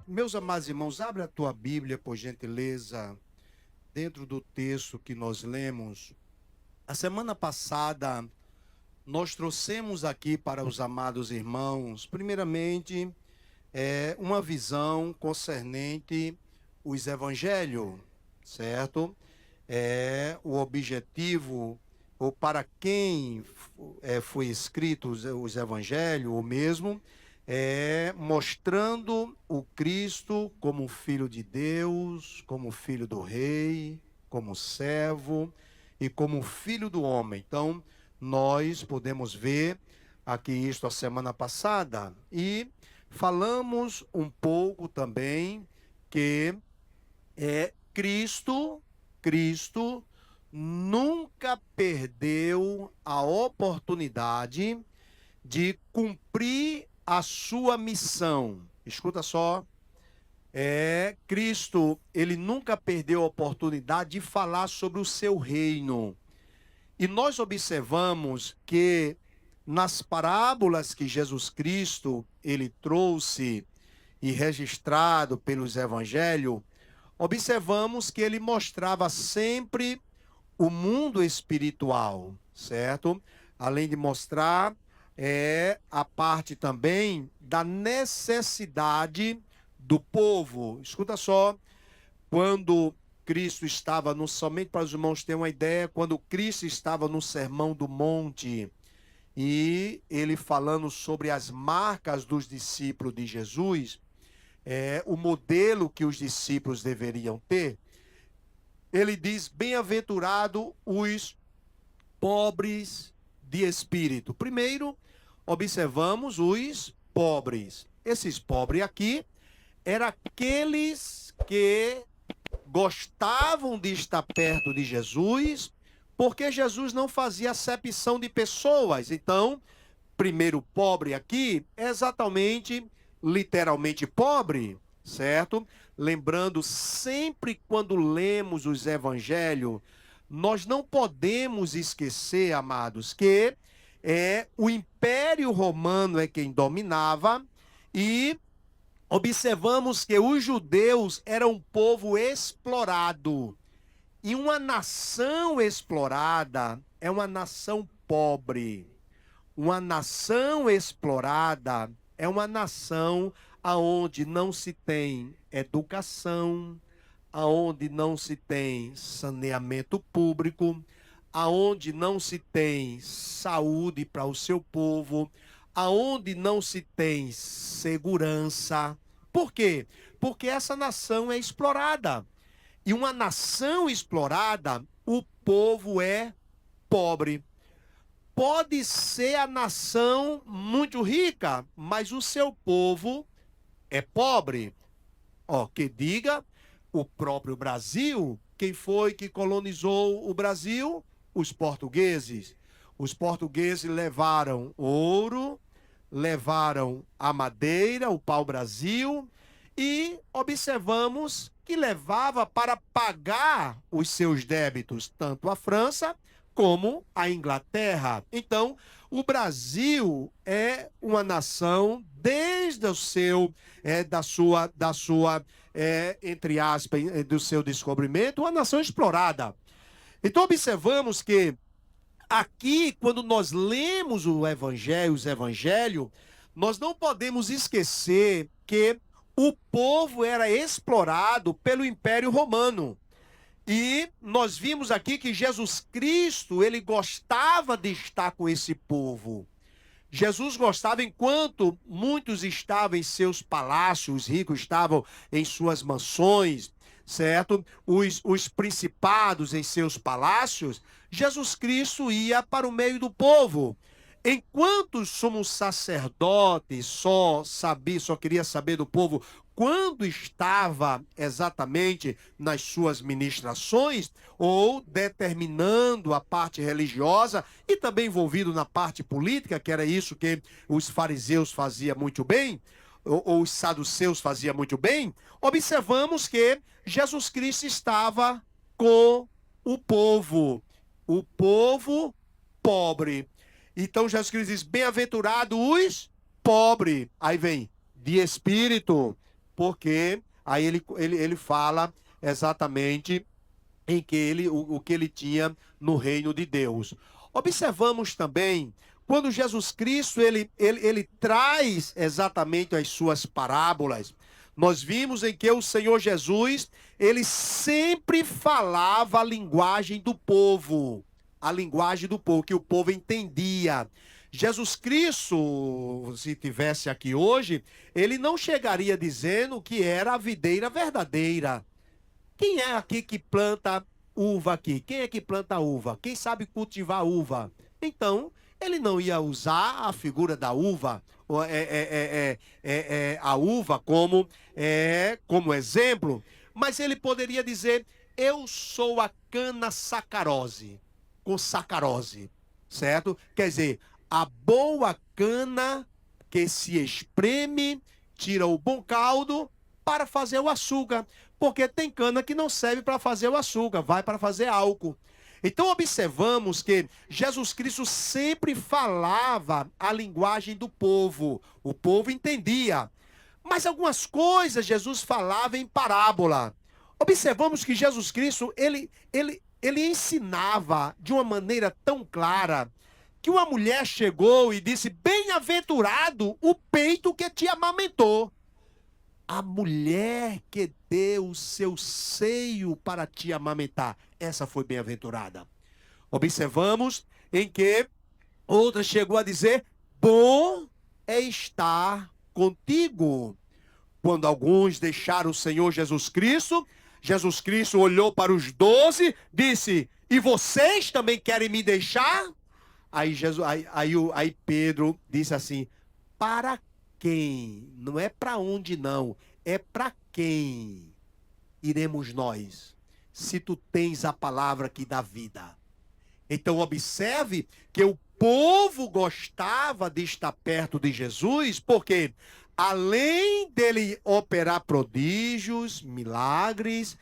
Meus amados irmãos, abre a tua Bíblia, por gentileza, dentro do texto que nós lemos. A semana passada, nós trouxemos aqui para os amados irmãos, primeiramente, uma visão concernente os evangelhos, certo? O objetivo, ou para quem foi escrito os evangelhos, o mesmo, mostrando o Cristo como filho de Deus, como filho do rei, como servo e como filho do homem. Então, nós podemos ver aqui isto a semana passada e falamos um pouco também que Cristo nunca perdeu a oportunidade de cumprir a sua missão. Escuta só, Cristo, ele nunca perdeu a oportunidade de falar sobre o seu reino. E nós observamos que nas parábolas que Jesus Cristo, ele trouxe e registrado pelos evangelhos, observamos que ele mostrava sempre o mundo espiritual, certo? Além de mostrar a parte também da necessidade do povo. Escuta só, quando Cristo estava somente para os irmãos terem uma ideia, quando Cristo estava no Sermão do Monte, e ele falando sobre as marcas dos discípulos de Jesus, o modelo que os discípulos deveriam ter, ele diz: bem-aventurado os pobres de espírito. Primeiro, observamos os pobres. Esses pobres aqui eram aqueles que gostavam de estar perto de Jesus, porque Jesus não fazia acepção de pessoas. Então, primeiro pobre aqui é exatamente, literalmente pobre, certo? Lembrando sempre quando lemos os evangelhos, nós não podemos esquecer, amados, que o Império Romano é quem dominava e observamos que os judeus eram um povo explorado. E uma nação explorada é uma nação pobre. Uma nação explorada é uma nação aonde não se tem educação, aonde não se tem saneamento público, aonde não se tem saúde para o seu povo, aonde não se tem segurança. Por quê? Porque essa nação é explorada. E uma nação explorada, o povo é pobre. Pode ser a nação muito rica, mas o seu povo é pobre. Ó, que diga o próprio Brasil. Quem foi que colonizou o Brasil? Os portugueses. Os portugueses levaram ouro, levaram a madeira, o pau-brasil, e observamos que levava para pagar os seus débitos, tanto a França como a Inglaterra. Então, o Brasil é uma nação desde o seu, entre aspas, do seu descobrimento, uma nação explorada. Então, observamos que aqui, quando nós lemos o Evangelho, os Evangelhos, nós não podemos esquecer que o povo era explorado pelo Império Romano. E nós vimos aqui que Jesus Cristo, ele gostava de estar com esse povo. Jesus gostava enquanto muitos estavam em seus palácios, os ricos estavam em suas mansões, certo? Os principados em seus palácios, Jesus Cristo ia para o meio do povo. Enquanto o sumo sacerdote só queria saber do povo quando estava exatamente nas suas ministrações, ou determinando a parte religiosa e também envolvido na parte política, que era isso que os fariseus faziam muito bem, ou os saduceus faziam muito bem, observamos que Jesus Cristo estava com o povo pobre. Então Jesus Cristo diz: bem-aventurado os pobres. Aí vem, de espírito. porque aí ele fala exatamente em que o que ele tinha no reino de Deus. Observamos também, quando Jesus Cristo ele traz exatamente as suas parábolas, nós vimos em que o Senhor Jesus, ele sempre falava a linguagem do povo, que o povo entendia. Jesus Cristo, se tivesse aqui hoje, ele não chegaria dizendo que era a videira verdadeira. Quem é aqui que planta uva aqui? Quem é que planta uva? Quem sabe cultivar uva? Então, ele não ia usar a figura da uva, a uva como exemplo, mas ele poderia dizer: eu sou a cana sacarose, com sacarose, certo? Quer dizer, a boa cana que se espreme, tira o bom caldo para fazer o açúcar. Porque tem cana que não serve para fazer o açúcar, vai para fazer álcool. Então observamos que Jesus Cristo sempre falava a linguagem do povo. O povo entendia. Mas algumas coisas Jesus falava em parábola. Observamos que Jesus Cristo, ele ensinava de uma maneira tão clara que uma mulher chegou e disse: bem-aventurado o peito que te amamentou. A mulher que deu o seu seio para te amamentar, essa foi bem-aventurada. Observamos em que outra chegou a dizer: bom é estar contigo. Quando alguns deixaram o Senhor Jesus Cristo olhou para os 12, disse: e vocês também querem me deixar? Aí Pedro disse assim: para quem? Não é para onde não, é para quem iremos nós, se tu tens a palavra que dá vida. Então observe que o povo gostava de estar perto de Jesus, porque além dele operar prodígios, milagres,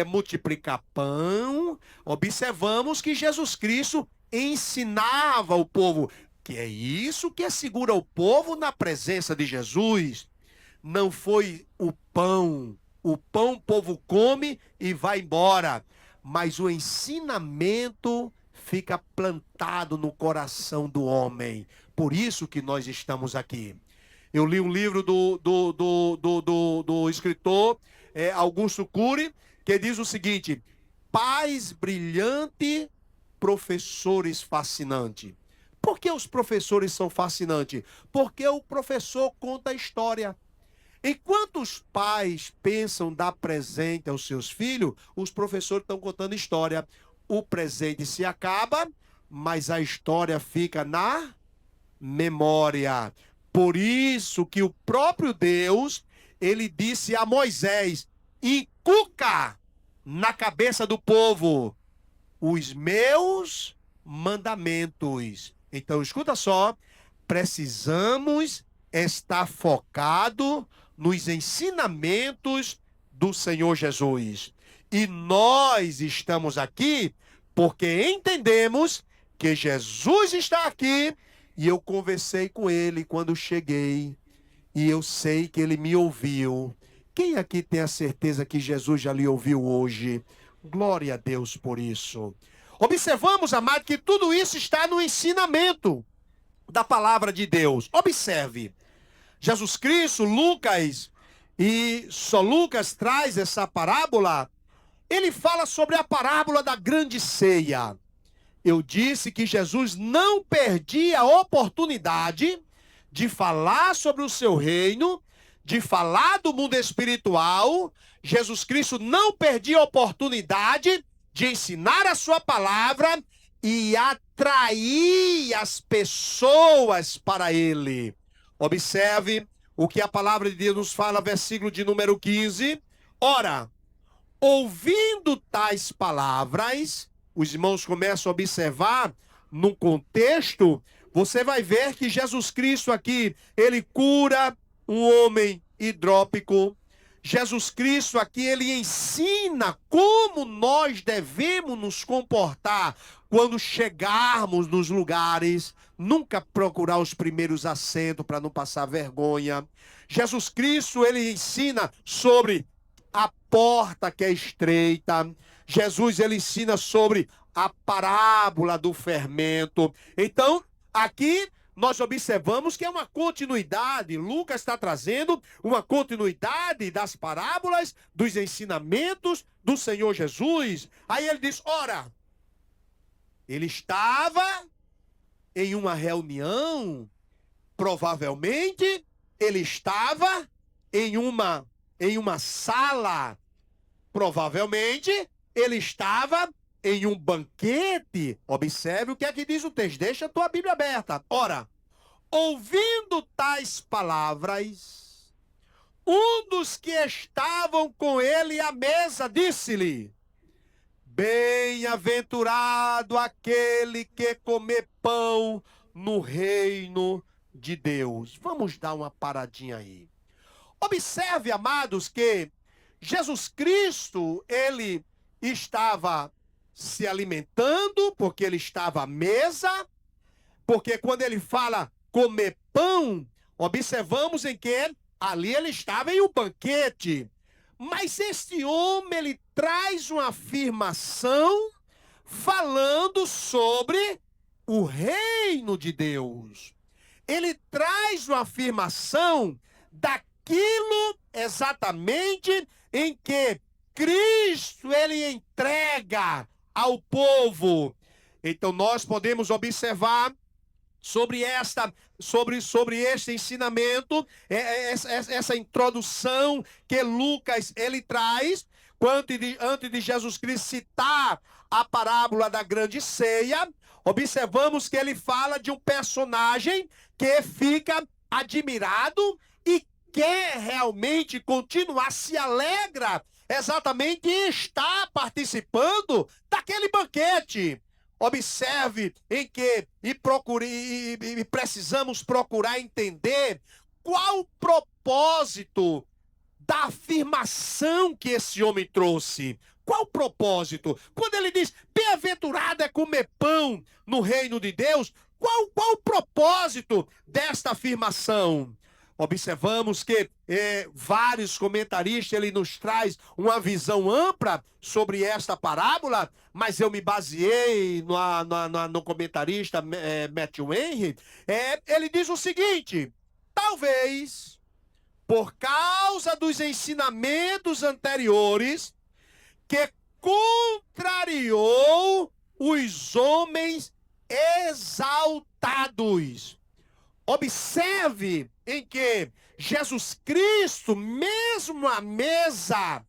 multiplicar pão, observamos que Jesus Cristo ensinava o povo, que é isso que segura o povo na presença de Jesus. Não foi o pão o povo come e vai embora, mas o ensinamento fica plantado no coração do homem. Por isso que nós estamos aqui. Eu li um livro do escritor Augusto Cury, que diz o seguinte: pais brilhante, professores fascinante. Por que os professores são fascinantes? Porque o professor conta a história. Enquanto os pais pensam dar presente aos seus filhos, os professores estão contando história. O presente se acaba, mas a história fica na memória. Por isso que o próprio Deus, ele disse a Moisés: inculca na cabeça do povo os meus mandamentos. Então, escuta só, precisamos estar focado nos ensinamentos do Senhor Jesus. E nós estamos aqui porque entendemos que Jesus está aqui, e eu conversei com ele quando cheguei, e eu sei que ele me ouviu. Quem aqui tem a certeza que Jesus já lhe ouviu hoje? Glória a Deus por isso. Observamos, amado, que tudo isso está no ensinamento da palavra de Deus. Observe, Jesus Cristo, Lucas, e só Lucas traz essa parábola. Ele fala sobre a parábola da grande ceia. Eu disse que Jesus não perdia a oportunidade de falar sobre o seu reino, de falar do mundo espiritual. Jesus Cristo não perdia a oportunidade de ensinar a sua palavra e atrair as pessoas para ele. Observe o que a palavra de Deus nos fala, versículo de número 15. Ora, ouvindo tais palavras, os irmãos começam a observar no contexto, você vai ver que Jesus Cristo aqui, ele cura um homem hidrópico. Jesus Cristo aqui, ele ensina como nós devemos nos comportar quando chegarmos nos lugares, nunca procurar os primeiros assentos para não passar vergonha. Jesus Cristo, ele ensina sobre a porta que é estreita. Jesus, ele ensina sobre a parábola do fermento. Então, aqui nós observamos que é uma continuidade. Lucas está trazendo uma continuidade das parábolas, dos ensinamentos do Senhor Jesus. Aí ele diz, ora, ele estava em uma reunião, provavelmente ele estava em uma sala, provavelmente ele estava em um banquete. Observe o que é que diz o texto. Deixa a tua Bíblia aberta. Ora, ouvindo tais palavras, um dos que estavam com ele à mesa disse-lhe, bem-aventurado aquele que comer pão no reino de Deus. Vamos dar uma paradinha aí. Observe, amados, que Jesus Cristo, ele estava se alimentando, porque ele estava à mesa, porque quando ele fala comer pão, observamos em que ali ele estava em um banquete. Mas este homem, ele traz uma afirmação falando sobre o reino de Deus. Ele traz uma afirmação daquilo exatamente em que Cristo, ele entrega ao povo. Então nós podemos observar sobre este ensinamento, essa introdução que Lucas ele traz, antes de Jesus Cristo citar a parábola da grande ceia, observamos que ele fala de um personagem que fica admirado e quer realmente continuar, se alegra exatamente em estar participando daquele banquete. Observe em que e precisamos procurar entender qual o propósito da afirmação que esse homem trouxe. Qual o propósito? Quando ele diz, bem-aventurado é comer pão no reino de Deus, qual o propósito desta afirmação? Observamos que vários comentaristas, ele nos traz uma visão ampla sobre esta parábola, mas eu me baseei no comentarista Matthew Henry. Ele diz o seguinte, talvez, por causa dos ensinamentos anteriores, que contrariou os homens exaltados. Observe em que Jesus Cristo, mesmo à mesa,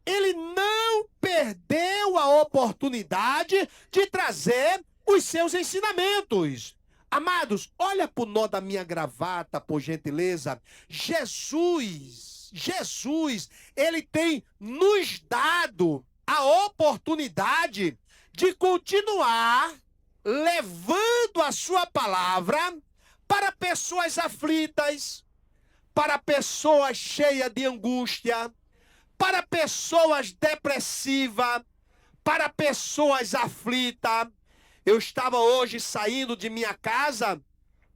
ele não perdeu a oportunidade de trazer os seus ensinamentos. Amados, olha para o nó da minha gravata, por gentileza. Jesus, ele tem nos dado a oportunidade de continuar levando a sua palavra para pessoas aflitas, para pessoas cheias de angústia, para pessoas depressivas, para pessoas aflitas. Eu estava hoje saindo de minha casa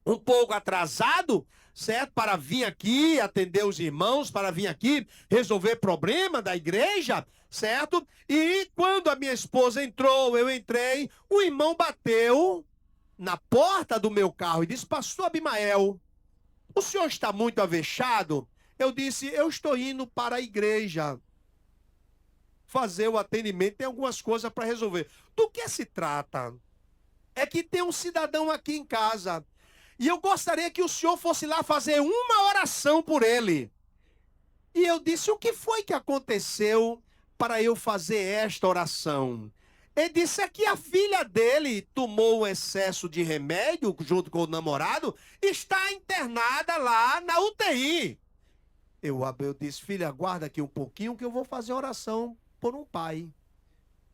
um pouco atrasado, certo? Para vir aqui atender os irmãos, para vir aqui resolver problema da igreja, certo? E quando a minha esposa entrou, eu entrei, o irmão bateu na porta do meu carro e disse, pastor Abimael, o senhor está muito avexado? Eu disse, eu estou indo para a igreja fazer o atendimento, tem algumas coisas para resolver. Do que se trata? É que tem um cidadão aqui em casa e eu gostaria que o senhor fosse lá fazer uma oração por ele. E eu disse, o que foi que aconteceu para eu fazer esta oração? Ele disse que a filha dele tomou um excesso de remédio junto com o namorado e está internada lá na UTI. Eu disse, filha, aguarda aqui um pouquinho que eu vou fazer oração por um pai.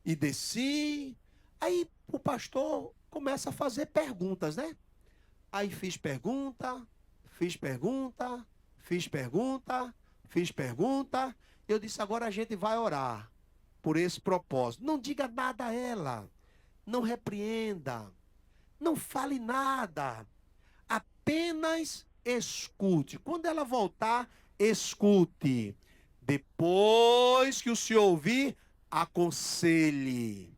E desci, aí o pastor começa a fazer perguntas, né? Aí fiz pergunta, fiz pergunta, eu disse, agora a gente vai orar por esse propósito. Não diga nada a ela, não repreenda, não fale nada, apenas escute. Quando ela voltar, escute. Depois que o senhor ouvir, aconselhe.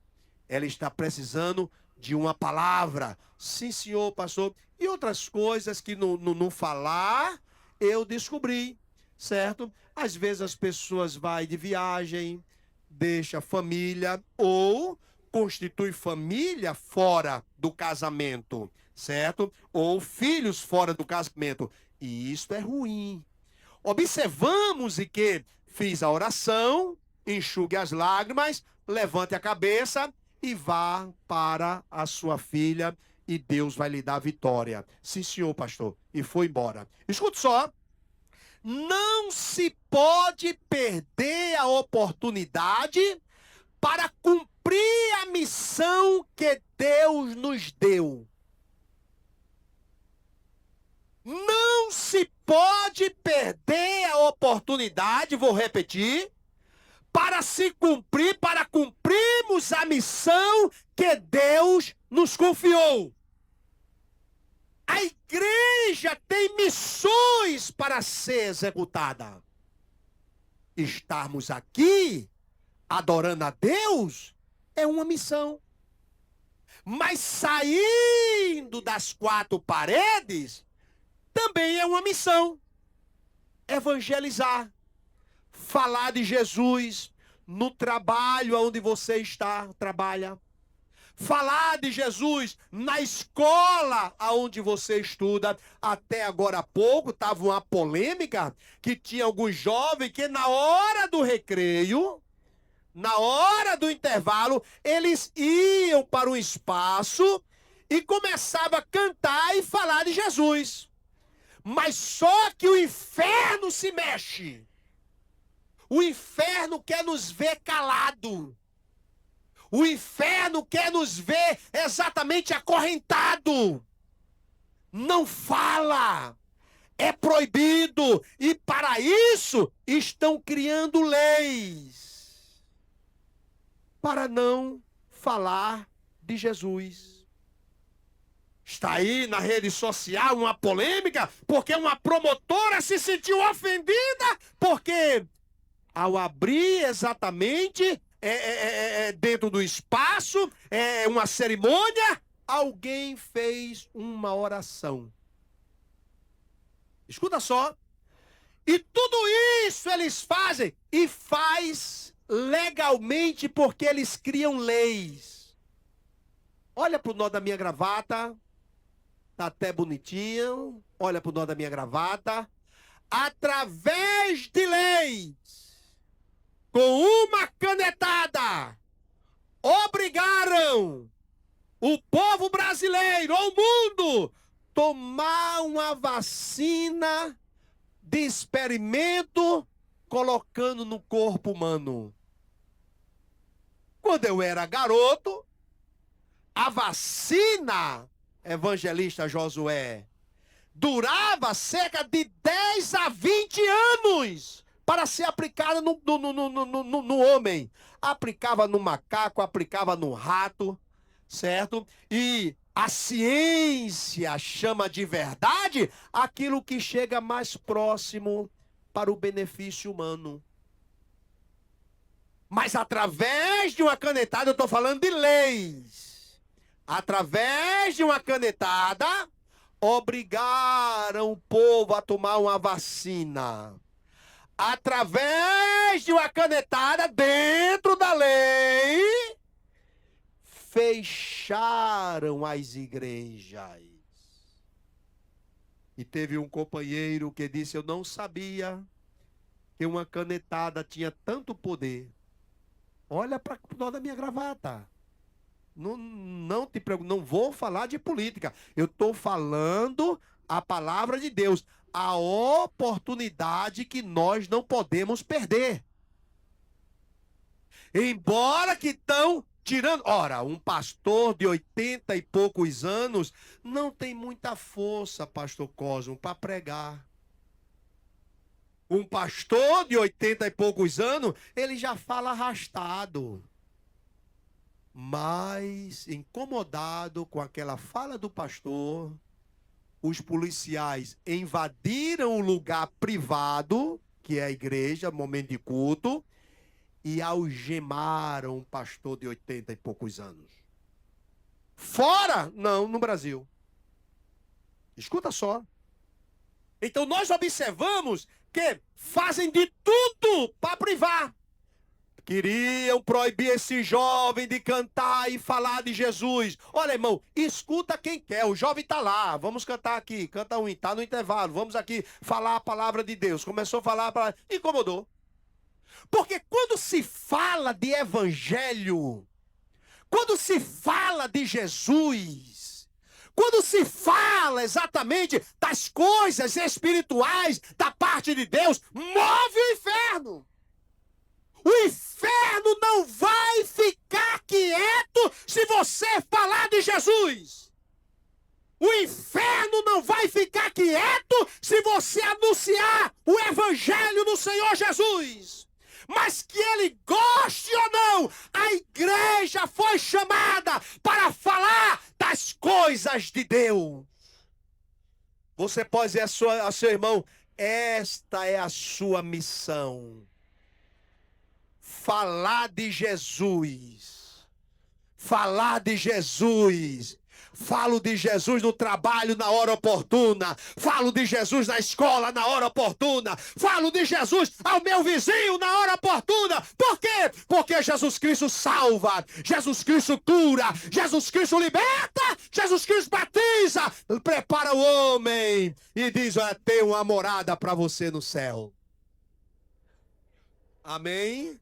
Ela está precisando de uma palavra. Sim, senhor, pastor. E outras coisas que no falar, eu descobri, certo? Às vezes as pessoas vão de viagem, deixa a família ou constitui família fora do casamento, certo? Ou filhos fora do casamento. E isso é ruim. Observamos e que fiz a oração, enxugue as lágrimas, levante a cabeça e vá para a sua filha e Deus vai lhe dar vitória. Sim, senhor, pastor. E foi embora. Escute só. Não se pode perder a oportunidade para cumprir a missão que Deus nos deu. Não se pode perder a oportunidade, vou repetir, para cumprirmos a missão que Deus nos confiou. A igreja tem missões para ser executada. Estarmos aqui adorando a Deus é uma missão. Mas saindo das quatro paredes também é uma missão. Evangelizar, falar de Jesus no trabalho onde você trabalha. Falar de Jesus na escola onde você estuda. Até agora há pouco estava uma polêmica que tinha alguns jovens que na hora do recreio, na hora do intervalo, eles iam para um espaço e começavam a cantar e falar de Jesus. Mas só que o inferno se mexe. O inferno quer nos ver calado. O inferno quer nos ver exatamente acorrentado. Não fala. É proibido. E para isso estão criando leis. Para não falar de Jesus. Está aí na rede social uma polêmica porque uma promotora se sentiu ofendida porque ao abrir exatamente dentro do espaço, uma cerimônia, alguém fez uma oração. Escuta só. E tudo isso eles fazem e faz legalmente porque eles criam leis. Olha para o nó da minha gravata. Tá até bonitinho. Olha para o nó da minha gravata. Através de leis, com uma canetada, obrigaram o povo brasileiro, o mundo, tomar uma vacina de experimento colocando no corpo humano. Quando eu era garoto, a vacina, evangelista Josué, durava cerca de 10 a 20 anos para ser aplicada no homem. Aplicava no macaco, aplicava no rato, certo? E a ciência chama de verdade aquilo que chega mais próximo para o benefício humano. Mas através de uma canetada, eu estou falando de leis. Através de uma canetada, obrigaram o povo a tomar uma vacina. Através de uma canetada dentro da lei, fecharam as igrejas. E teve um companheiro que disse, eu não sabia que uma canetada tinha tanto poder. Olha para o nó da minha gravata. Não vou falar de política. Eu estou falando a palavra de Deus. A oportunidade que nós não podemos perder. Embora que estão tirando... Ora, um pastor de 80 e poucos anos não tem muita força, pastor Cosmo, para pregar. Um pastor de 80 e poucos anos, ele já fala arrastado. Mas, incomodado com aquela fala do pastor, os policiais invadiram o lugar privado, que é a igreja, momento de culto, e algemaram um pastor de 80 e poucos anos. Fora? Não, no Brasil. Escuta só. Então nós observamos que fazem de tudo para privar. Queriam proibir esse jovem de cantar e falar de Jesus. Olha, irmão, escuta quem quer. O jovem está lá. Vamos cantar aqui. Canta um, está no intervalo. Vamos aqui falar a palavra de Deus. Começou a falar a palavra. Incomodou. Porque quando se fala de evangelho, quando se fala de Jesus, quando se fala exatamente das coisas espirituais da parte de Deus, move o inferno. O inferno não vai ficar quieto se você falar de Jesus. O inferno não vai ficar quieto se você anunciar o evangelho do Senhor Jesus. Mas que ele goste ou não, a igreja foi chamada para falar das coisas de Deus. Você pode dizer a seu irmão, esta é a sua missão. Falar de Jesus. Falar de Jesus. Falo de Jesus no trabalho na hora oportuna. Falo de Jesus na escola na hora oportuna. Falo de Jesus ao meu vizinho na hora oportuna. Por quê? Porque Jesus Cristo salva. Jesus Cristo cura. Jesus Cristo liberta. Jesus Cristo batiza. Prepara o homem. E diz, olha, tem uma morada para você no céu. Amém?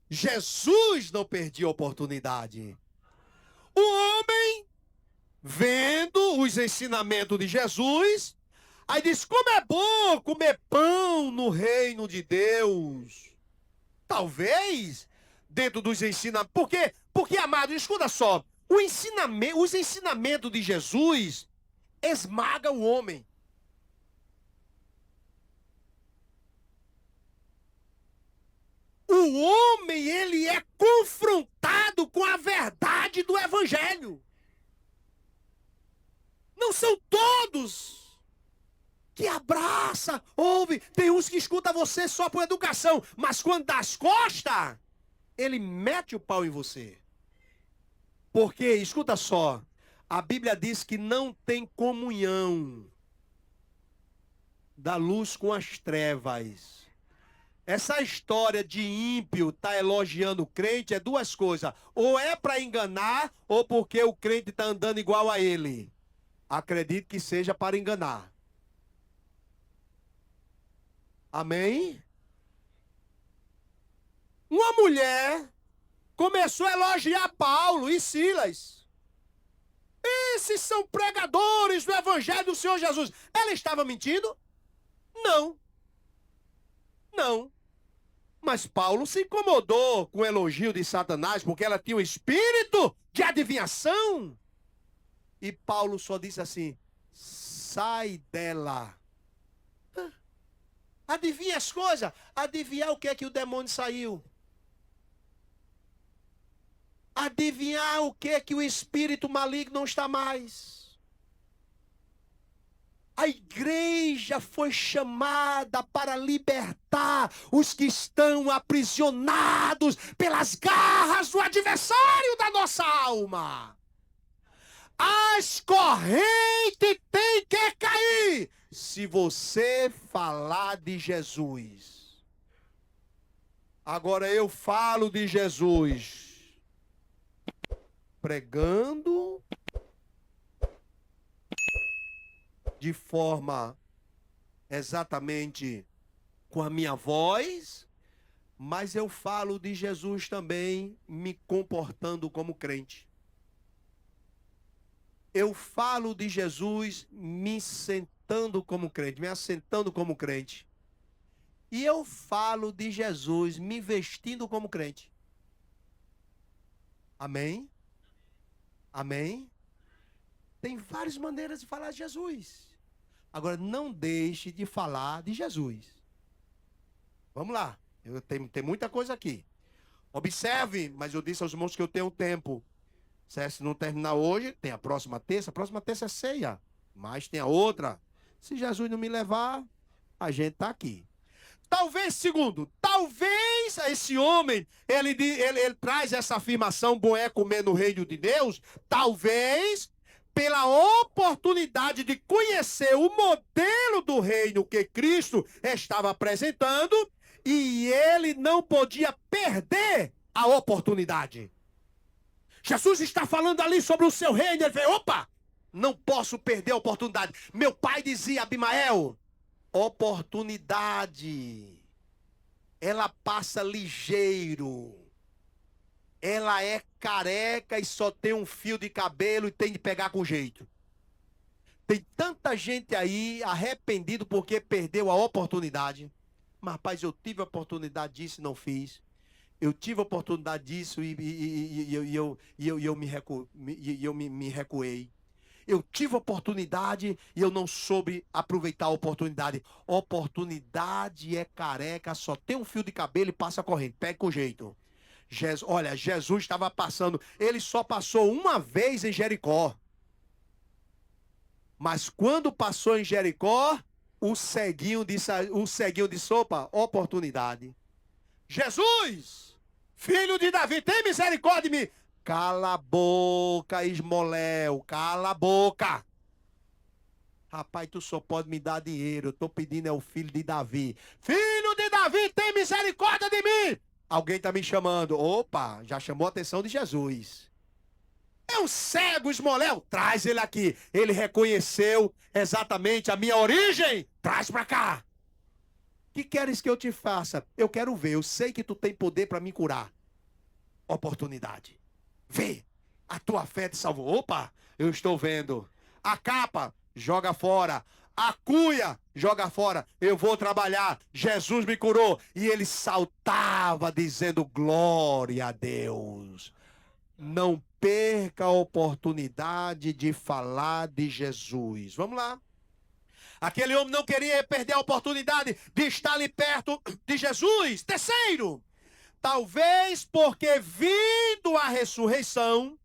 Jesus não perdia a oportunidade. O homem, vendo os ensinamentos de Jesus, aí diz, como é bom comer pão no reino de Deus. Talvez, dentro dos ensinamentos, porque amado, escuta só, os ensinamentos de Jesus esmagam o homem. O homem, ele é confrontado com a verdade do evangelho. Não são todos que abraça, ouve. Tem uns que escutam você só por educação, mas quando dá as costas, ele mete o pau em você. Porque, escuta só, a Bíblia diz que não tem comunhão da luz com as trevas. Essa história de ímpio tá elogiando o crente é duas coisas. Ou é para enganar, ou porque o crente está andando igual a ele. Acredito que seja para enganar. Amém? Uma mulher começou a elogiar Paulo e Silas. Esses são pregadores do evangelho do Senhor Jesus. Ela estava mentindo? Não. Não. Mas Paulo se incomodou com o elogio de Satanás, porque ela tinha um espírito de adivinhação. E Paulo só disse assim, sai dela. Adivinha as coisas? Adivinhar o que é que o demônio saiu. Adivinhar o que é que o espírito maligno não está mais. A igreja foi chamada para libertar os que estão aprisionados pelas garras do adversário da nossa alma. As correntes têm que cair se você falar de Jesus. Agora eu falo de Jesus pregando de forma exatamente com a minha voz, mas eu falo de Jesus também me comportando como crente. Eu falo de Jesus me sentando como crente, me assentando como crente. E eu falo de Jesus me vestindo como crente. Amém? Amém? Tem várias maneiras de falar de Jesus. Agora, não deixe de falar de Jesus. Vamos lá. Tem muita coisa aqui. Observe, mas eu disse aos irmãos que eu tenho tempo. Se não terminar hoje, tem a próxima terça. A próxima terça é ceia. Mas tem a outra. Se Jesus não me levar, a gente está aqui. Talvez, segundo, talvez esse homem, ele traz essa afirmação, bom é comer no reino de Deus, talvez pela oportunidade de conhecer o modelo do reino que Cristo estava apresentando, e ele não podia perder a oportunidade. Jesus está falando ali sobre o seu reino, ele vê, opa, não posso perder a oportunidade. Meu pai dizia, Abimael, oportunidade, ela passa ligeiro, ela é careca e só tem um fio de cabelo e tem de pegar com jeito. Tem tanta gente aí arrependido porque perdeu a oportunidade. Mas, rapaz, eu tive a oportunidade disso e não fiz. Eu tive a oportunidade disso e eu me recuei. Eu tive a oportunidade e eu não soube aproveitar a oportunidade. Oportunidade é careca, só tem um fio de cabelo e passa correndo. Pega com jeito. Olha, Jesus estava passando. Ele só passou uma vez em Jericó. Mas quando passou em Jericó, o ceguinho disse, opa, oportunidade. Jesus, filho de Davi, tem misericórdia de mim. Cala a boca, Ismoléu, cala a boca. Rapaz, tu só pode me dar dinheiro, eu tô pedindo é o filho de Davi. Filho de Davi, tem misericórdia de mim. Alguém tá me chamando. Opa, já chamou a atenção de Jesus. É um cego, Ismoléu, traz ele aqui. Ele reconheceu exatamente a minha origem. Traz pra cá. Que queres que eu te faça? Eu quero ver, eu sei que tu tem poder para me curar. Oportunidade. Vê, a tua fé te salvou. Opa, eu estou vendo. A capa, joga fora. A cuia, joga fora. Eu vou trabalhar. Jesus me curou. E ele saltava dizendo glória a Deus. Não perca a oportunidade de falar de Jesus. Vamos lá. Aquele homem não queria perder a oportunidade de estar ali perto de Jesus. Terceiro, talvez porque vindo a ressurreição,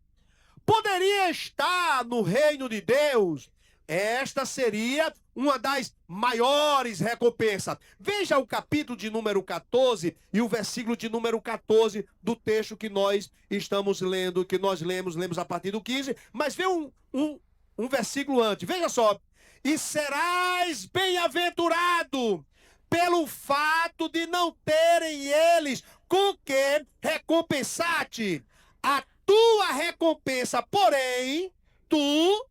poderia estar no reino de Deus. Esta seria uma das maiores recompensas. Veja o capítulo de número 14 e o versículo de número 14 do texto que nós estamos lendo, que nós lemos a partir do 15, mas vê um versículo antes. Veja só. E serás bem-aventurado pelo fato de não terem eles com que recompensar-te. A tua recompensa, porém, tu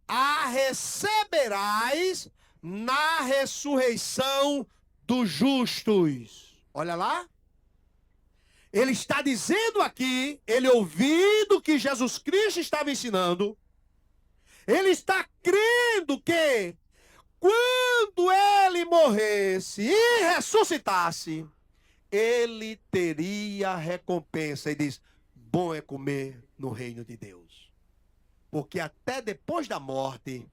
a receberás na ressurreição dos justos. Olha lá. Ele está dizendo aqui, ele ouvindo que Jesus Cristo estava ensinando, ele está crendo que quando ele morresse e ressuscitasse, ele teria recompensa. E diz, bom é comer no reino de Deus. Porque até depois da morte,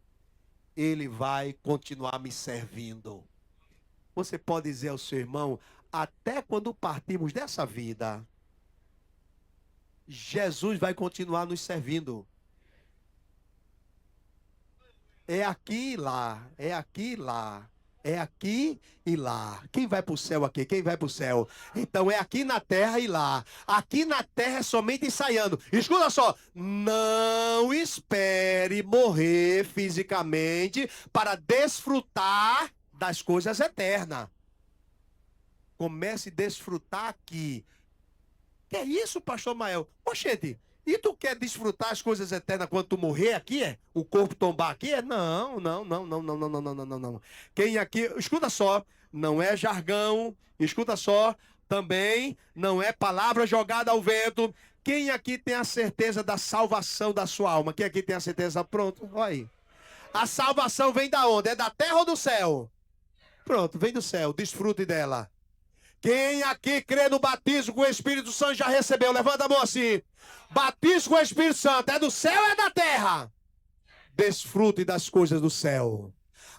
ele vai continuar me servindo. Você pode dizer ao seu irmão, até quando partirmos dessa vida, Jesus vai continuar nos servindo. É aqui e lá, é aqui e lá, é aqui e lá. Quem vai para o céu aqui? Quem vai para o céu? Então é aqui na terra e lá. Aqui na terra é somente ensaiando. Escuta só, não espere morrer fisicamente para desfrutar das coisas eternas. Comece a desfrutar aqui. Que é isso, pastor Mael? Oxente, e tu quer desfrutar as coisas eternas quando tu morrer aqui, é? O corpo tombar aqui, é? Não. Quem aqui, escuta só, não é jargão, escuta só, também não é palavra jogada ao vento. Quem aqui tem a certeza da salvação da sua alma? Quem aqui tem a certeza? Pronto, olha aí. A salvação vem da onde? É da terra ou do céu? Pronto, vem do céu, desfrute dela. Quem aqui crê no batismo com o Espírito Santo já recebeu? Levanta a mão assim. Batismo com o Espírito Santo é do céu ou é da terra? Desfrute das coisas do céu.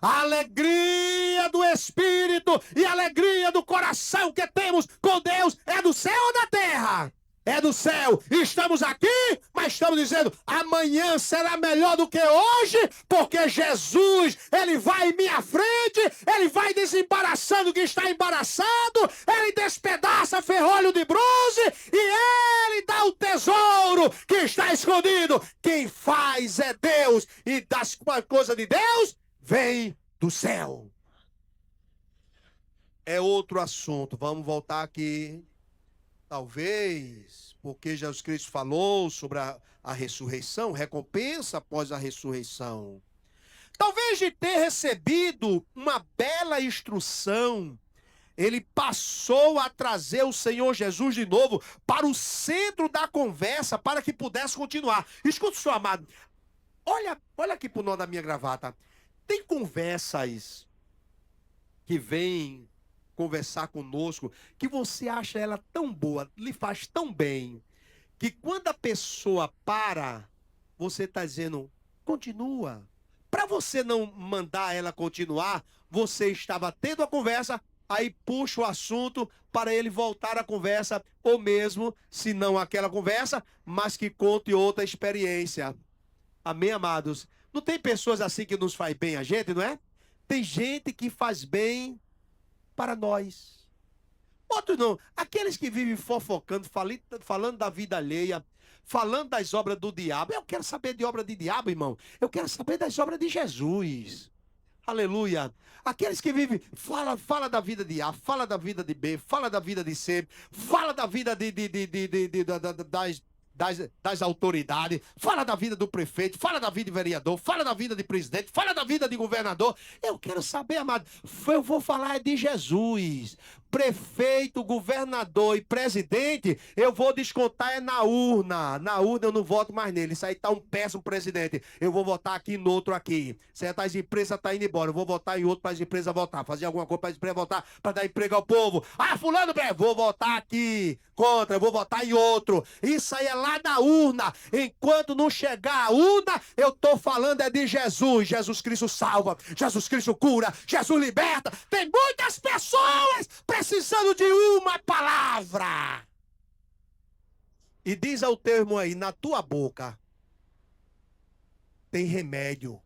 A alegria do Espírito e a alegria do coração que temos com Deus é do céu ou da terra? É do céu. Estamos aqui, mas estamos dizendo, amanhã será melhor do que hoje, porque Jesus, Ele vai em minha frente, Ele vai desembaraçando o que está embaraçado, Ele despedaça ferrolho de bronze e Ele dá o tesouro que está escondido. Quem faz é Deus, e das coisas de Deus vem do céu. É outro assunto. Vamos voltar aqui. Talvez, porque Jesus Cristo falou sobre a ressurreição, recompensa após a ressurreição. Talvez de ter recebido uma bela instrução, ele passou a trazer o Senhor Jesus de novo para o centro da conversa, para que pudesse continuar. Escuta, senhor amado, olha aqui para o nó da minha gravata. Tem conversas que vêm conversar conosco, que você acha ela tão boa, lhe faz tão bem, que quando a pessoa para, você está dizendo, continua. Para você não mandar ela continuar, você estava tendo a conversa, aí puxa o assunto para ele voltar à conversa, ou mesmo, se não aquela conversa, mas que conte outra experiência. Amém, amados? Não tem pessoas assim que nos faz bem a gente, não é? Tem gente que faz bem para nós. Outros não. Aqueles que vivem fofocando, falando da vida alheia, falando das obras do diabo. Eu quero saber de obra de diabo, irmão. Eu quero saber das obras de Jesus. Aleluia. Aqueles que vivem, fala da vida de A, fala da vida de B, fala da vida de C, fala da vida das autoridades, fala da vida do prefeito, fala da vida de vereador, fala da vida de presidente, fala da vida de governador. Eu quero saber, amado, eu vou falar de Jesus. Prefeito, governador e presidente, eu vou descontar na urna. Na urna eu não voto mais nele. Isso aí tá um péssimo presidente. Eu vou votar aqui no outro aqui. Certas empresas tá indo embora. Eu vou votar em outro para as empresas votar. Fazer alguma coisa para as empresas votar, para dar emprego ao povo. Ah, fulano, vou votar aqui contra, eu vou votar em outro. Isso aí é lá na urna. Enquanto não chegar a urna, eu tô falando é de Jesus. Jesus Cristo salva. Jesus Cristo cura. Jesus liberta. Tem muitas pessoas precisando de uma palavra. E diz ao teu irmão aí, na tua boca tem remédio.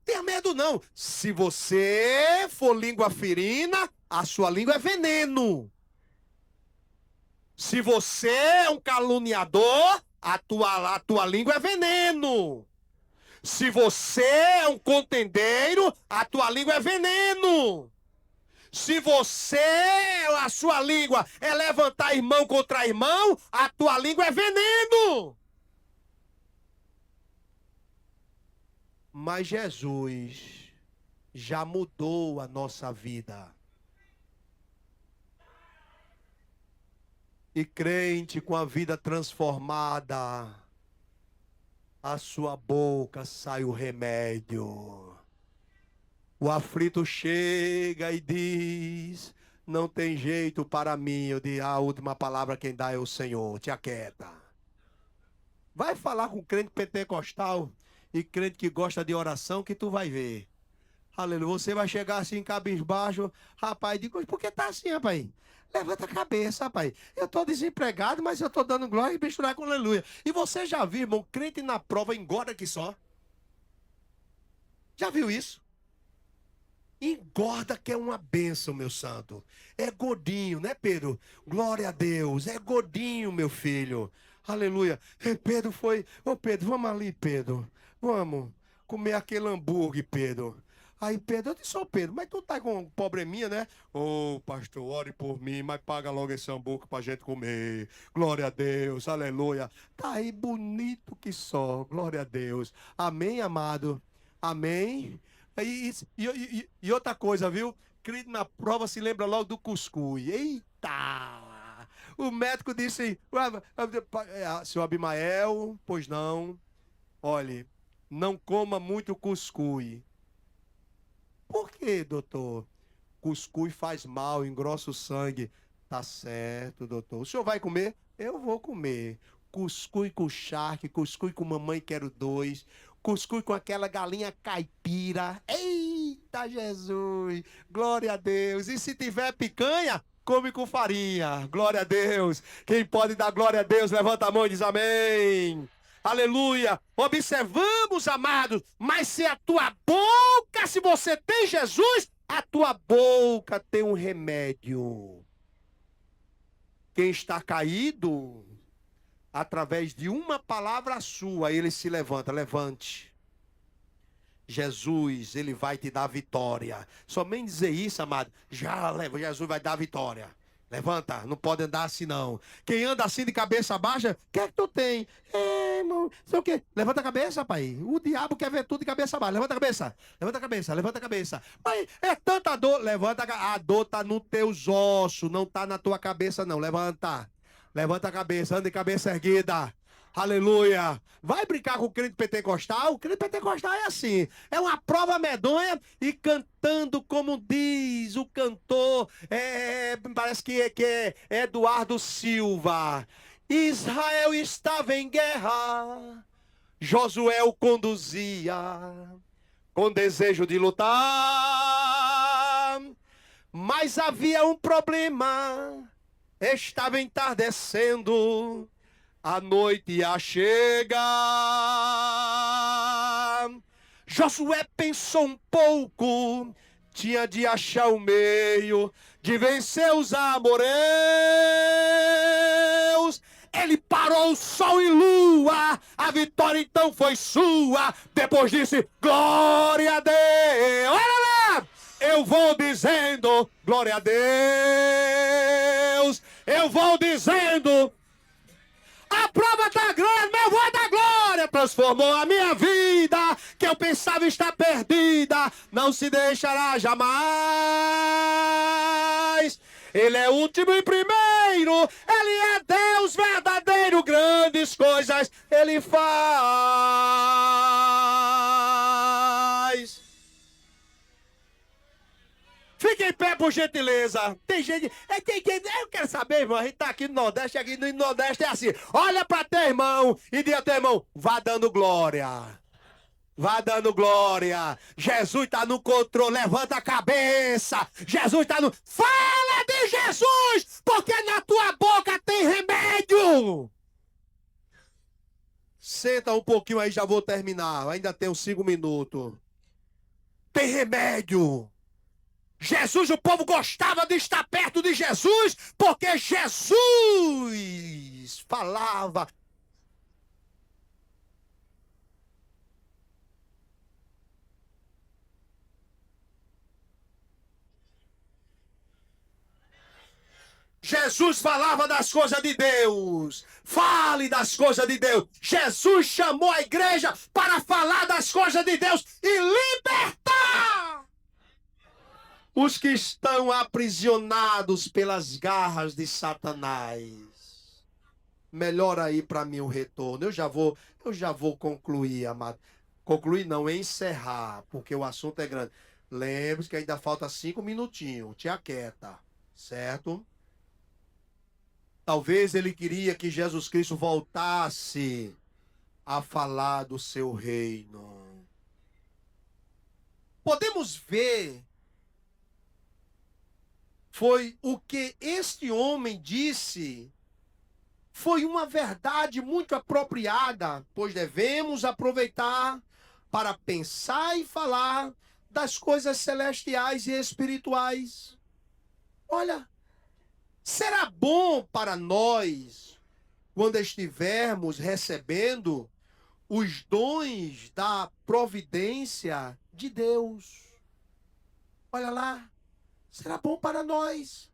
Tenha medo não. Se você for língua ferina, a sua língua é veneno. Se você é um caluniador, a tua língua é veneno. Se você é um contendeiro, a tua língua é veneno. Se a sua língua é levantar irmão contra irmão, a tua língua é veneno. Mas Jesus já mudou a nossa vida. E crente com a vida transformada, a sua boca sai o remédio. O aflito chega e diz, não tem jeito para mim. Eu digo, a última palavra quem dá é o Senhor, te aquieta. Vai falar com crente pentecostal e crente que gosta de oração que tu vai ver. Aleluia, você vai chegar assim, cabisbaixo. Rapaz, digo, por que tá assim, rapaz? Levanta a cabeça, rapaz. Eu estou desempregado, mas eu estou dando glória e misturar com aleluia. E você já viu, irmão, crente na prova engorda que só? Já viu isso? Engorda que é uma bênção, meu santo. É gordinho, né, Pedro? Glória a Deus. É gordinho, meu filho. Aleluia. E Pedro foi... Ô, Pedro, vamos ali, Pedro. Vamos comer aquele hambúrguer, Pedro. Aí Pedro, eu disse, ô Pedro, mas tu tá com um probleminha, né? Ô, pastor, ore por mim, mas paga logo esse hambúrguer pra gente comer. Glória a Deus, aleluia. Tá aí bonito que só, glória a Deus. Amém, amado? Amém? E outra coisa, viu? Crente na prova se lembra logo do cuscuz. Eita! O médico disse, senhor Abimael, pois não. Olhe, não coma muito cuscuz. Por quê, doutor? Cuscuz faz mal, engrossa o sangue. Tá certo, doutor. O senhor vai comer? Eu vou comer. cuscuz com charque, cuscuz com mamãe quero dois, cuscuz com aquela galinha caipira. Eita Jesus, glória a Deus. E se tiver picanha, come com farinha. Glória a Deus. Quem pode dar glória a Deus, levanta a mão e diz amém. Aleluia. Observamos, amados, mas se a tua boca, se você tem Jesus, a tua boca tem um remédio. Quem está caído, através de uma palavra sua, ele se levanta. Levante. Jesus, ele vai te dar vitória. Somente dizer isso, amado, já leva, Jesus vai dar vitória. Levanta, não pode andar assim não. Quem anda assim de cabeça baixa, o que é que tu tem? Irmão, sei o quê. Levanta a cabeça, pai. O diabo quer ver tudo de cabeça baixa. Levanta a cabeça, levanta a cabeça, levanta a cabeça. Pai, é tanta dor. Levanta a dor está nos teus ossos, não está na tua cabeça não. Levanta. Levanta a cabeça, anda de cabeça erguida. Aleluia. Vai brincar com o crente pentecostal? O crente pentecostal é assim. É uma prova medonha e cantando como diz o cantor. Parece que é Eduardo Silva. Israel estava em guerra. Josué o conduzia com desejo de lutar. Mas havia um problema. Estava entardecendo, a noite a chega. Josué pensou um pouco, tinha de achar o meio de vencer os amorreus. Ele parou o sol e lua, a vitória então foi sua. Depois disse, glória a Deus. Olha lá! Eu vou dizendo, glória a Deus. Eu vou dizendo, a prova está grande, mas eu vou dar glória. Transformou a minha vida, que eu pensava estar perdida. Não se deixará jamais. Ele é último e primeiro. Ele é Deus verdadeiro. Grandes coisas Ele faz. Fique em pé, por gentileza. Tem gente... eu quero saber, irmão. A gente tá aqui no Nordeste. Aqui no Nordeste é assim. Olha pra teu irmão e diga a teu irmão, vá dando glória. Vá dando glória. Jesus está no controle. Levanta a cabeça. Jesus está no... Fala de Jesus, porque na tua boca tem remédio. Senta um pouquinho aí, já vou terminar. Ainda tenho 5 minutos. Tem remédio. Jesus, o povo gostava de estar perto de Jesus, porque Jesus falava. Jesus falava das coisas de Deus. Fale das coisas de Deus. Jesus chamou a igreja para falar das coisas de Deus e libertar os que estão aprisionados pelas garras de Satanás. Melhora aí para mim o retorno. Eu já vou concluir, amado. Concluir não, encerrar, porque o assunto é grande. Lembre-se que ainda falta 5 minutinhos. Te aquieta, certo? Talvez ele queria que Jesus Cristo voltasse a falar do seu reino. Podemos ver, foi o que este homem disse, foi uma verdade muito apropriada, pois devemos aproveitar para pensar e falar das coisas celestiais e espirituais. Olha, será bom para nós, quando estivermos recebendo os dons da providência de Deus. Olha lá, será bom para nós,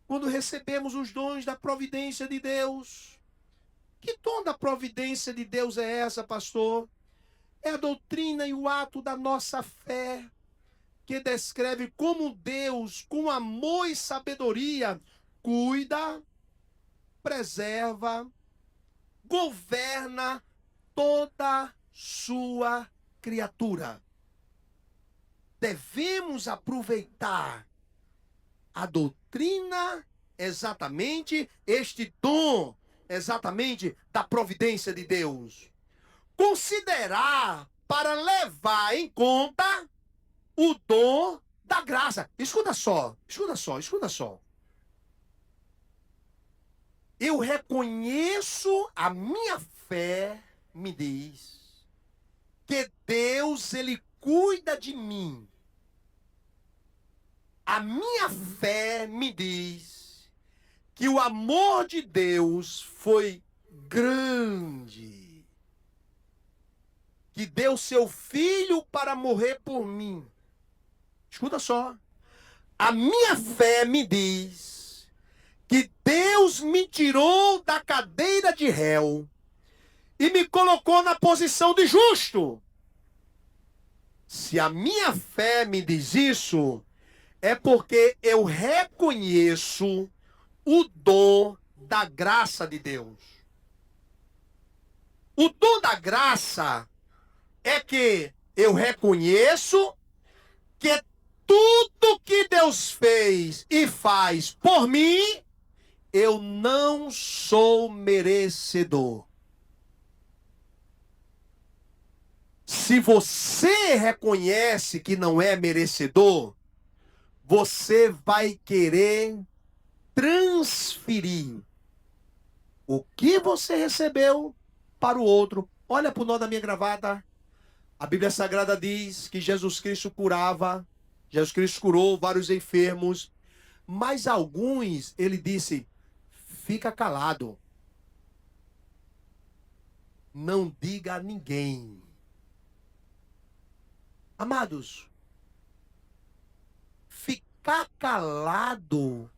quando recebemos os dons da providência de Deus. Que dom da providência de Deus é essa, pastor? É a doutrina e o ato da nossa fé, que descreve como Deus, com amor e sabedoria, cuida, preserva, governa toda sua criatura. Devemos aproveitar a doutrina, exatamente este dom exatamente da providência de Deus. Considerar para levar em conta o dom da graça. Escuta só, escuta só, escuta só. Eu reconheço, a minha fé me diz que Deus, ele cuida de mim. A minha fé me diz que o amor de Deus foi grande, que deu seu filho para morrer por mim. Escuta só. A minha fé me diz que Deus me tirou da cadeira de réu e me colocou na posição de justo. Se a minha fé me diz isso, é porque eu reconheço o dom da graça de Deus. O dom da graça é que eu reconheço que tudo que Deus fez e faz por mim, eu não sou merecedor. Se você reconhece que não é merecedor, você vai querer transferir o que você recebeu para o outro. Olha para o nó da minha gravata. A Bíblia Sagrada diz que Jesus Cristo curava, Jesus Cristo curou vários enfermos, mas alguns, ele disse, fica calado. Não diga a ninguém. Amados, ficar calado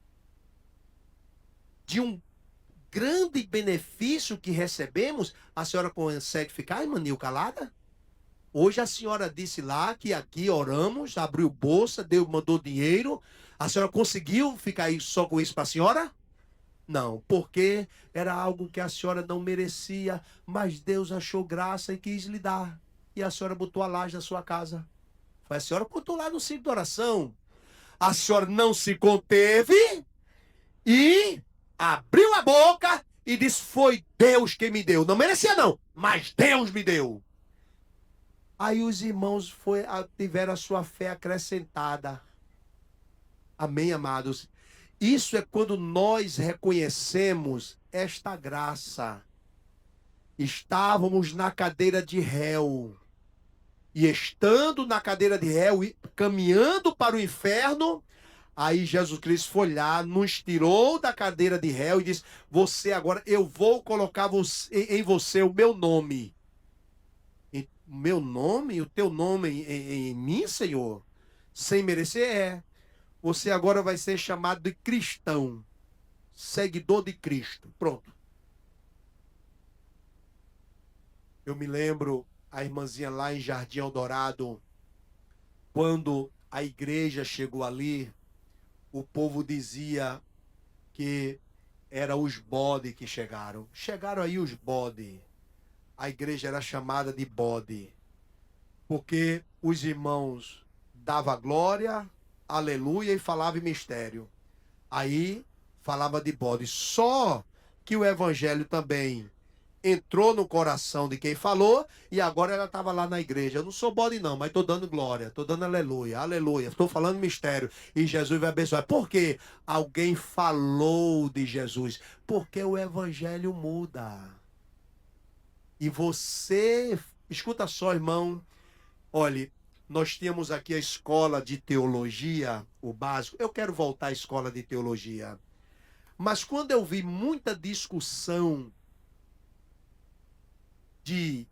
de um grande benefício que recebemos, a senhora consegue ficar, Imanil, calada? Hoje a senhora disse lá que aqui oramos, abriu bolsa, Deus mandou dinheiro. A senhora conseguiu ficar aí só com isso para a senhora? Não, porque era algo que a senhora não merecia, mas Deus achou graça e quis lhe dar. E a senhora botou a laje na sua casa. Foi a senhora botou lá no cinto de oração. A senhora não se conteve e abriu a boca e disse, foi Deus que me deu. Não merecia não, mas Deus me deu. Aí os irmãos tiveram a sua fé acrescentada. Amém, amados? Isso é quando nós reconhecemos esta graça. Estávamos na cadeira de réu. E estando na cadeira de réu e caminhando para o inferno, aí Jesus Cristo foi lá, nos tirou da cadeira de réu e disse, você agora, eu vou colocar em você o meu nome. O meu nome? O teu nome em mim, Senhor? Sem merecer? É. Você agora vai ser chamado de cristão. Seguidor de Cristo. Pronto. Eu me lembro, a irmãzinha lá em Jardim Eldorado, quando a igreja chegou ali, o povo dizia que eram os bode que chegaram. Chegaram aí os bode. A igreja era chamada de bode. Porque os irmãos davam glória, aleluia, e falavam em mistério. Aí falava de bode. Só que o evangelho também entrou no coração de quem falou e agora ela estava lá na igreja. Eu não sou bode não, mas estou dando glória, estou dando aleluia, aleluia. Estou falando mistério e Jesus vai abençoar. Por quê? Alguém falou de Jesus. Porque o evangelho muda. E você, escuta só, irmão, olhe, nós tínhamos aqui a escola de teologia, o básico. Eu quero voltar à escola de teologia. Mas quando eu vi muita discussão de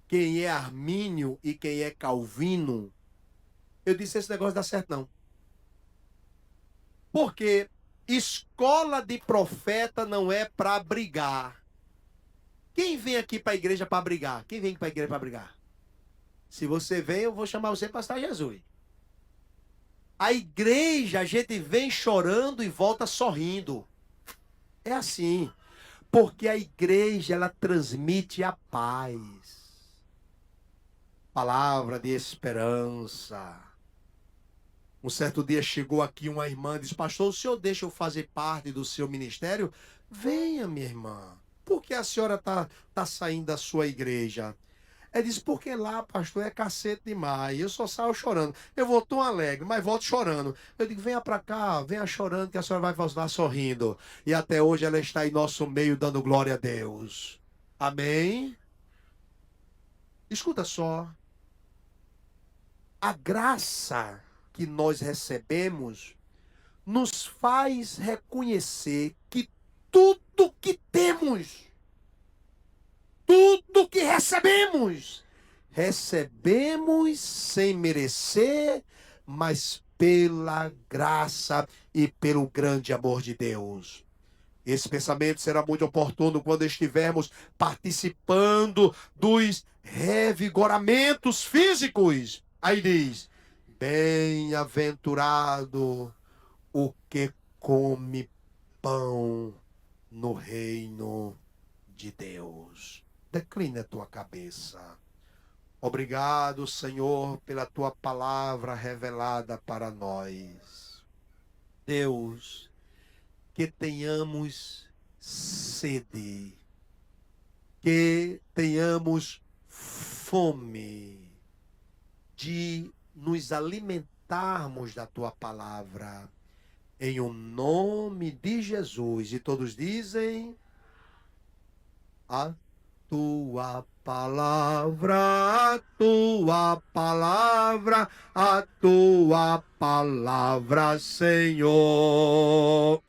quem é armínio e quem é calvino, eu disse, esse negócio dá certo não. Porque escola de profeta não é para brigar. Quem vem aqui para a igreja para brigar? Quem vem para a igreja para brigar? Se você vem, eu vou chamar você para pastor Jesus. A igreja, a gente vem chorando e volta sorrindo. É assim. Porque a igreja, ela transmite a paz. Palavra de esperança. Um certo dia chegou aqui uma irmã e disse, pastor, o senhor deixa eu fazer parte do seu ministério? Venha, minha irmã. por que a senhora tá saindo da sua igreja? Ele disse, porque lá, pastor, é cacete demais. Eu só saio chorando. Eu vou tão alegre, mas volto chorando. Eu digo, venha pra cá, venha chorando, que a senhora vai voltar sorrindo. E até hoje ela está em nosso meio, dando glória a Deus. Amém? Escuta só. A graça que nós recebemos nos faz reconhecer que tudo que temos, tudo que recebemos, recebemos sem merecer, mas pela graça e pelo grande amor de Deus. Esse pensamento será muito oportuno quando estivermos participando dos revigoramentos físicos. Aí diz: bem-aventurado o que come pão no reino de Deus. Decline a tua cabeça. Obrigado, Senhor, pela tua palavra revelada para nós. Deus, que tenhamos sede, que tenhamos fome de nos alimentarmos da tua palavra. Em o nome de Jesus. E todos dizem: a tua palavra, a tua palavra, a tua palavra, Senhor.